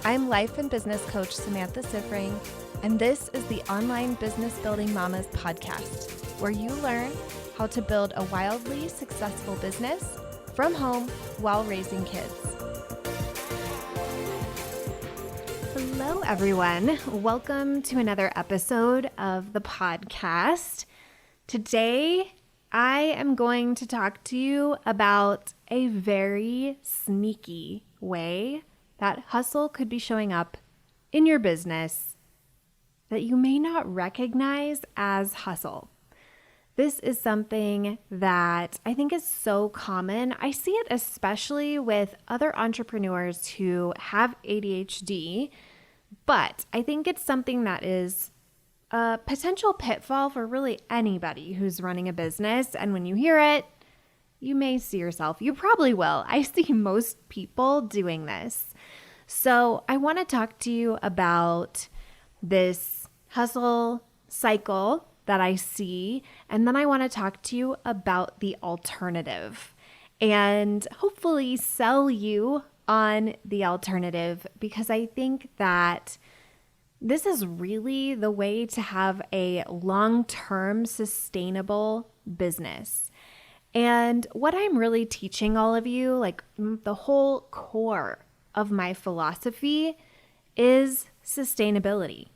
I'm life and business coach Samantha Sifring, and this is the Online Business Building Mamas podcast, where you learn how to build a wildly successful business from home while raising kids. Hello, everyone. Welcome to another episode of the podcast. Today, I am going to talk to you about a very sneaky way that hustle could be showing up in your business that you may not recognize as hustle. This is something that I think is so common. I see it especially with other entrepreneurs who have ADHD, but I think it's something that is a potential pitfall for really anybody who's running a business. And when you hear it, you may see yourself. You probably will. I see most people doing this. So I want to talk to you about this hustle cycle that I see, and then I want to talk to you about the alternative and hopefully sell you on the alternative, because I think that this is really the way to have a long-term sustainable business. And what I'm really teaching all of you, like the whole core of my philosophy, is sustainability.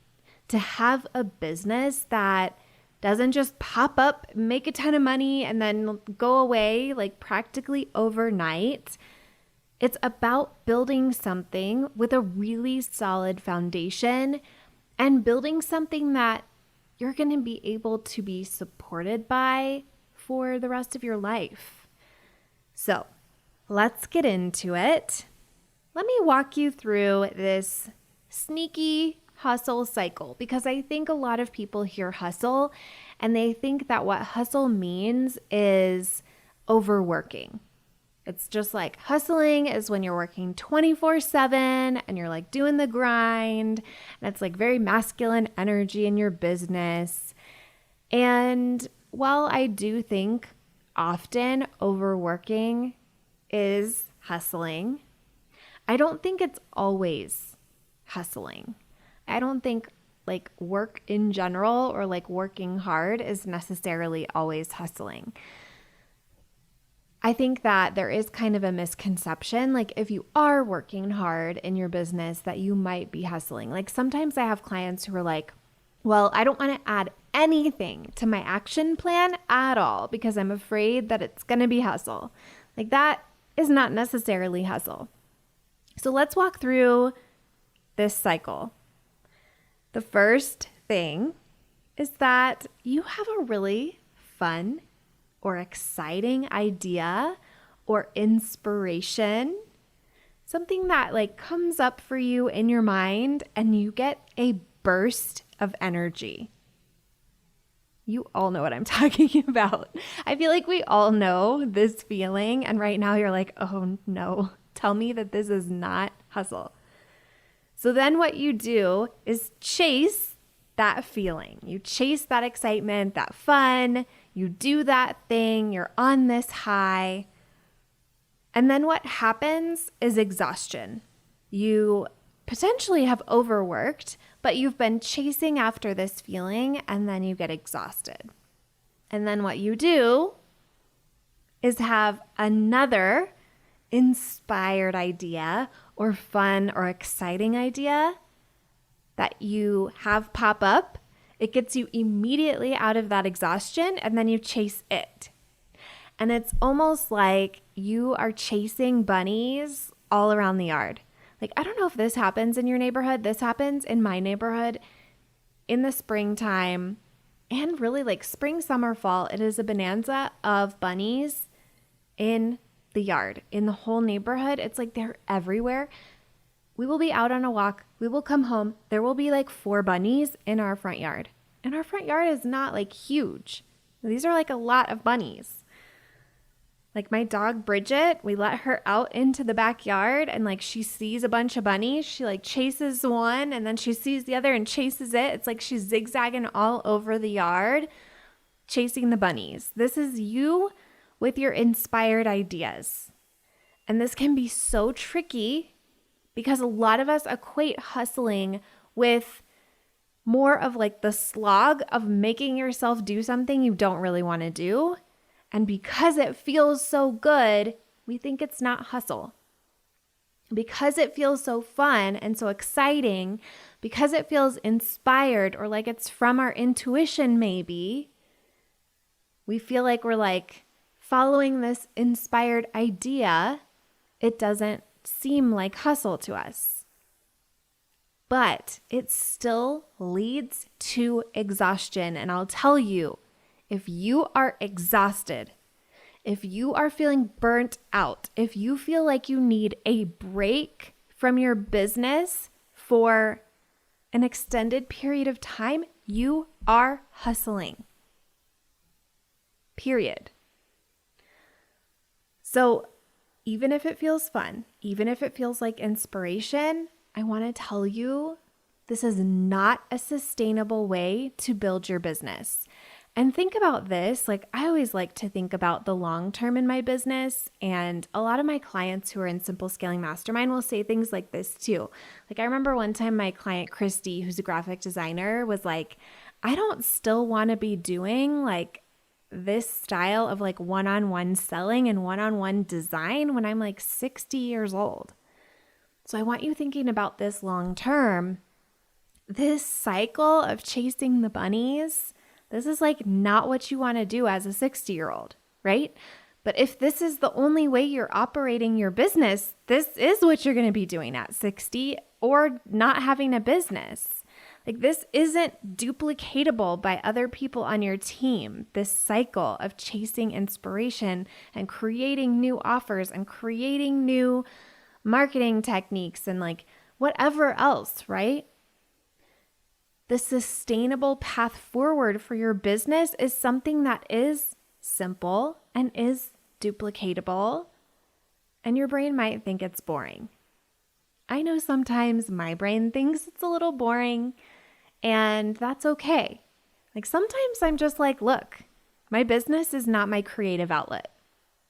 To have a business that doesn't just pop up, make a ton of money, and then go away like practically overnight. It's about building something with a really solid foundation and building something that you're going to be able to be supported by for the rest of your life. So let's get into it. Let me walk you through this sneaky hustle cycle, because I think a lot of people hear hustle and they think that what hustle means is overworking. It's just like hustling is when you're working 24/7 and you're like doing the grind, and it's like very masculine energy in your business. And while I do think often overworking is hustling, I don't think it's always hustling. I don't think like work in general or like working hard is necessarily always hustling. I think that there is kind of a misconception, like if you are working hard in your business, that you might be hustling. Like sometimes I have clients who are like, well, I don't want to add anything to my action plan at all because I'm afraid that it's going to be hustle. Like that is not necessarily hustle. So let's walk through this cycle. The first thing is that you have a really fun or exciting idea or inspiration, something that like comes up for you in your mind and you get a burst of energy. You all know what I'm talking about. I feel like we all know this feeling, and right now you're like, oh no, tell me that this is not hustle. So then what you do is chase that feeling. You chase that excitement, that fun. You do that thing. You're on this high. And then what happens is exhaustion. You potentially have overworked, but you've been chasing after this feeling, and then you get exhausted. And then what you do is have another inspired idea or fun or exciting idea that you have pop up. It gets you immediately out of that exhaustion, and then you chase it. And it's almost like you are chasing bunnies all around the yard. Like, I don't know if this happens in your neighborhood. This happens in my neighborhood in the springtime, and really like spring, summer, fall. It is a bonanza of bunnies in the yard, in the whole neighborhood. It's like they're everywhere. We will be out on a walk. We will come home. There will be like 4 bunnies in our front yard. And our front yard is not like huge. These are like a lot of bunnies. Like my dog Bridget, we let her out into the backyard, and like she sees a bunch of bunnies. She like chases one, and then she sees the other and chases it. It's like she's zigzagging all over the yard, chasing the bunnies. This is you with your inspired ideas. And this can be so tricky because a lot of us equate hustling with more of like the slog of making yourself do something you don't really want to do. And because it feels so good, we think it's not hustle. Because it feels so fun and so exciting, because it feels inspired or like it's from our intuition maybe, we feel like we're like following this inspired idea. It doesn't seem like hustle to us. But it still leads to exhaustion. And I'll tell you, if you are exhausted, if you are feeling burnt out, if you feel like you need a break from your business for an extended period of time, you are hustling. Period. So even if it feels fun, even if it feels like inspiration, I want to tell you this is not a sustainable way to build your business. And think about this, like I always like to think about the long term in my business, and a lot of my clients who are in Simple Scaling Mastermind will say things like this too. Like I remember one time my client Christy, who's a graphic designer, was like, I don't still want to be doing like this style of like one-on-one selling and one-on-one design when I'm like 60 years old. So I want you thinking about this long term. This cycle of chasing the bunnies, this is like not what you want to do as a 60-year-old, right? But if this is the only way you're operating your business, this is what you're going to be doing at 60 or not having a business. Like this isn't duplicatable by other people on your team. This cycle of chasing inspiration and creating new offers and creating new marketing techniques and like whatever else, right? The sustainable path forward for your business is something that is simple and is duplicatable, and your brain might think it's boring. I know sometimes my brain thinks it's a little boring, and that's okay. Like sometimes I'm just like, look, my business is not my creative outlet.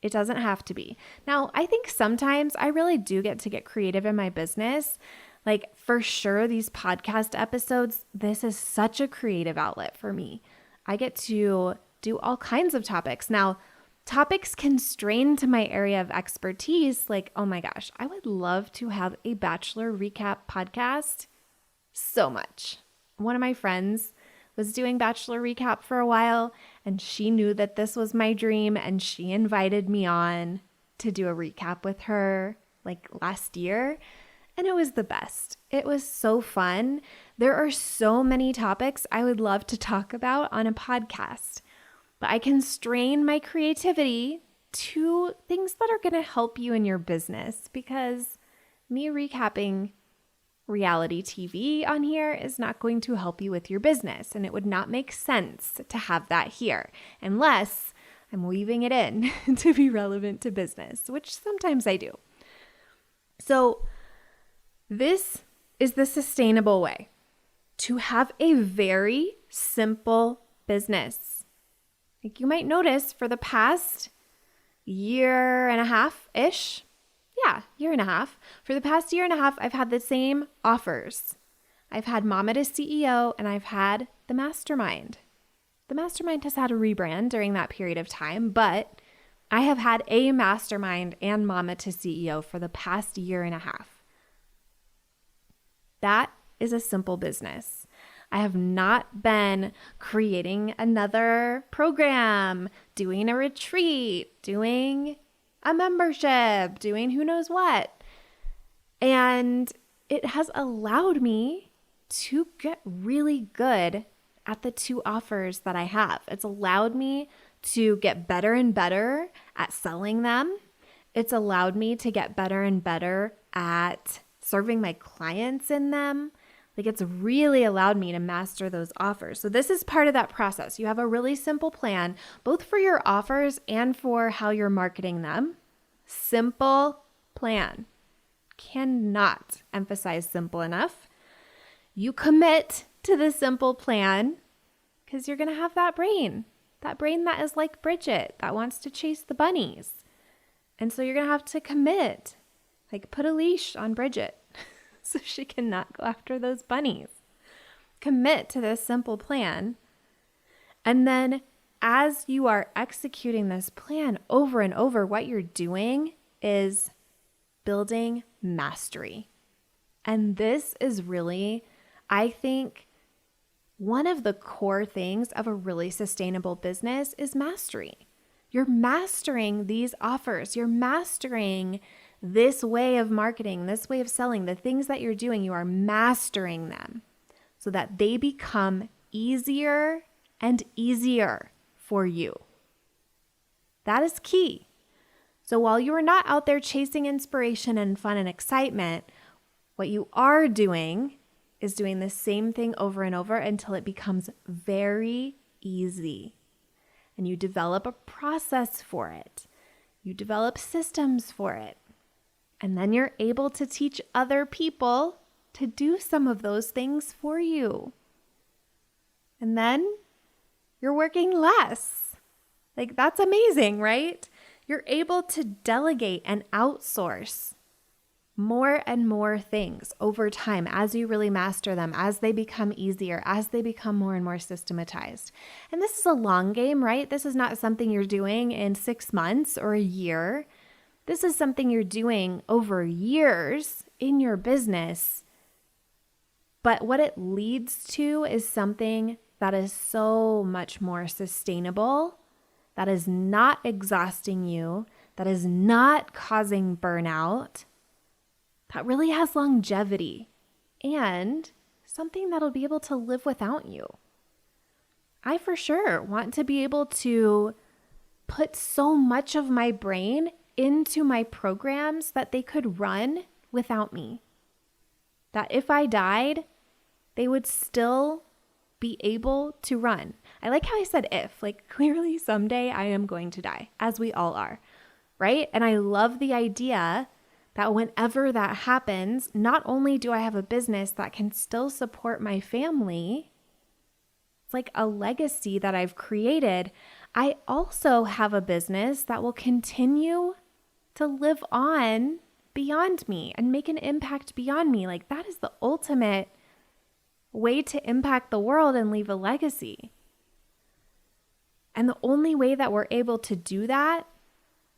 It doesn't have to be. Now, I think sometimes I really do get to get creative in my business. Like for sure, these podcast episodes, this is such a creative outlet for me. I get to do all kinds of topics. Now, topics constrained to my area of expertise, like, oh my gosh, I would love to have a Bachelor recap podcast so much. One of my friends was doing Bachelor recap for a while, and she knew that this was my dream, and she invited me on to do a recap with her like last year. And it was the best. It was so fun. There are so many topics I would love to talk about on a podcast, but I constrain my creativity to things that are going to help you in your business, because me recapping reality TV on here is not going to help you with your business, and it would not make sense to have that here unless I'm weaving it in to be relevant to business, which sometimes I do. So this is the sustainable way to have a very simple business. Like you might notice for the past year and a half-ish, year and a half. For the past year and a half, I've had the same offers. I've had Mama to CEO and I've had the Mastermind. The Mastermind has had a rebrand during that period of time, but I have had a Mastermind and Mama to CEO for the past year and a half. That is a simple business. I have not been creating another program, doing a retreat, doing a membership, doing who knows what. And it has allowed me to get really good at the two offers that I have. It's allowed me to get better and better at selling them. It's allowed me to get better and better at serving my clients in them. Like it's really allowed me to master those offers. So this is part of that process. You have a really simple plan, both for your offers and for how you're marketing them. Simple plan. Cannot emphasize simple enough. You commit to the simple plan because you're going to have that brain that is like Bridget that wants to chase the bunnies. And so you're going to have to commit, like put a leash on Bridget. so she cannot go after those bunnies. Commit to this simple plan. And then as you are executing this plan over and over, what you're doing is building mastery. And this is really, I think, one of the core things of a really sustainable business is mastery. You're mastering these offers. You're mastering this way of marketing, this way of selling, the things that you're doing, you are mastering them so that they become easier and easier for you. That is key. So while you are not out there chasing inspiration and fun and excitement, what you are doing is doing the same thing over and over until it becomes very easy. And you develop a process for it. You develop systems for it. And then you're able to teach other people to do some of those things for you. And then you're working less. Like, that's amazing, right? You're able to delegate and outsource more and more things over time as you really master them, as they become easier, as they become more and more systematized. And this is a long game, right? This is not something you're doing in 6 months or a year. This is something you're doing over years in your business. But what it leads to is something that is so much more sustainable, that is not exhausting you, that is not causing burnout, that really has longevity, and something that'll be able to live without you. I for sure want to be able to put so much of my brain into my programs that they could run without me. That if I died, they would still be able to run. I like how I said if, like clearly someday I am going to die, as we all are, right? And I love the idea that whenever that happens, not only do I have a business that can still support my family, it's like a legacy that I've created, I also have a business that will continue to live on beyond me and make an impact beyond me. Like, that is the ultimate way to impact the world and leave a legacy. And the only way that we're able to do that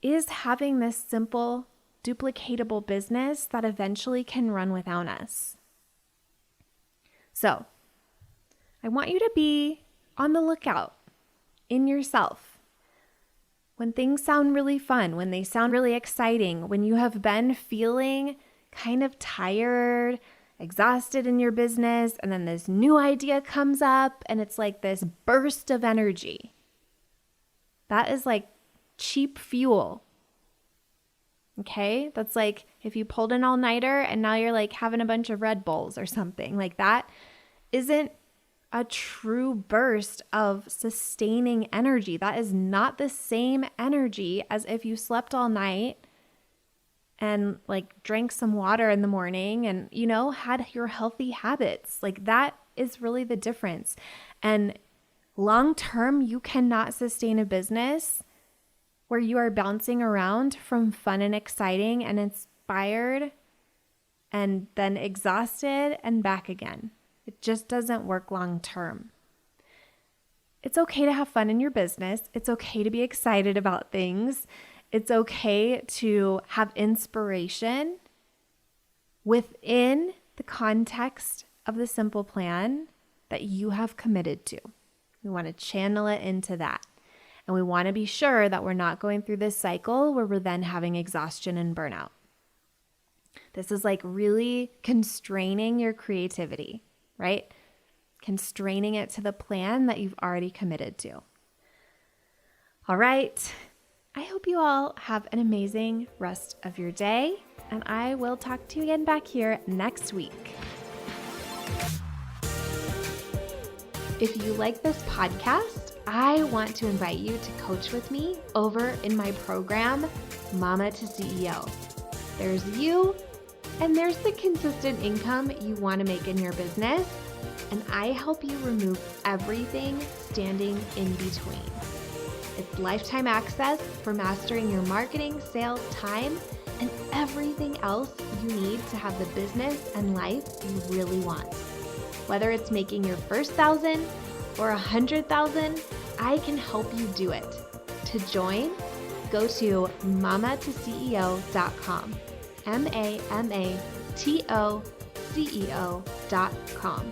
is having this simple, duplicatable business that eventually can run without us. So, I want you to be on the lookout in yourself. When things sound really fun, when they sound really exciting, when you have been feeling kind of tired, exhausted in your business, and then this new idea comes up and it's like this burst of energy. That is like cheap fuel. Okay? That's like if you pulled an all-nighter and now you're like having a bunch of Red Bulls or something. Like, that isn't a true burst of sustaining energy. That is not the same energy as if you slept all night and like drank some water in the morning and, you know, had your healthy habits. Like, that is really the difference. And long term, you cannot sustain a business where you are bouncing around from fun and exciting and inspired and then exhausted and back again. It just doesn't work long term. It's okay to have fun in your business. It's okay to be excited about things. It's okay to have inspiration within the context of the simple plan that you have committed to. We want to channel it into that. And we want to be sure that we're not going through this cycle where we're then having exhaustion and burnout. This is like really constraining your creativity, right? Constraining it to the plan that you've already committed to. All right. I hope you all have an amazing rest of your day, and I will talk to you again back here next week. If you like this podcast, I want to invite you to coach with me over in my program, Mama to CEO. There's you, and there's the consistent income you want to make in your business, and I help you remove everything standing in between. It's lifetime access for mastering your marketing, sales, time, and everything else you need to have the business and life you really want. Whether it's making your first 1,000 or 100,000, I can help you do it. To join, go to mamatoceo.com, mamatoceo.com.